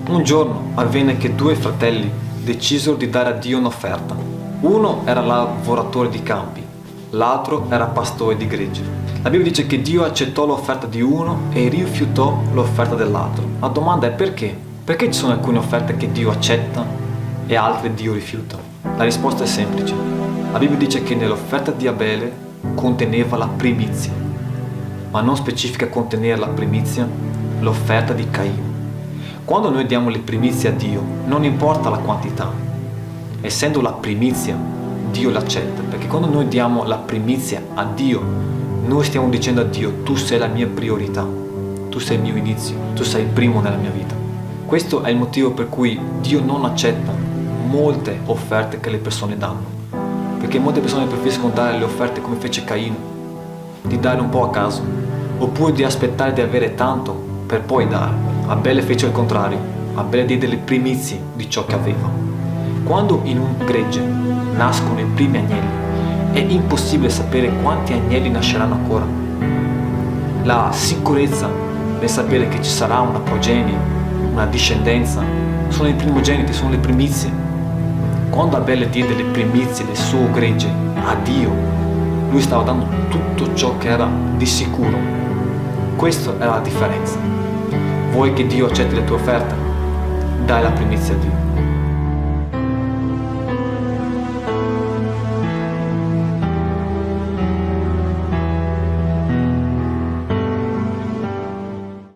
Un giorno avvenne che due fratelli decisero di dare a Dio un'offerta. Uno era lavoratore di campi, l'altro era pastore di gregge. La Bibbia dice che Dio accettò l'offerta di uno e rifiutò l'offerta dell'altro. La domanda è perché? Perché ci sono alcune offerte che Dio accetta e altre Dio rifiuta? La risposta è semplice. La Bibbia dice che nell'offerta di Abele conteneva la primizia, ma non specifica contenere la primizia l'offerta di Caino. Quando noi diamo le primizie a Dio, non importa la quantità, essendo la primizia, Dio l'accetta, perché quando noi diamo la primizia a Dio, noi stiamo dicendo a Dio: tu sei la mia priorità, tu sei il mio inizio, tu sei il primo nella mia vita. Questo è il motivo per cui Dio non accetta molte offerte che le persone danno, perché molte persone preferiscono dare le offerte come fece Caino, di dare un po' a caso, oppure di aspettare di avere tanto per poi dare. Abele fece il contrario. Abele diede le primizie di ciò che aveva. Quando in un gregge nascono i primi agnelli, è impossibile sapere quanti agnelli nasceranno ancora. La sicurezza nel sapere che ci sarà una progenie, una discendenza, sono i primogeniti, sono le primizie. Quando Abele diede le primizie del suo gregge a Dio, lui stava dando tutto ciò che era di sicuro. Questa è la differenza. Vuoi che Dio accetti le tue offerte? Dai la primizia a Dio.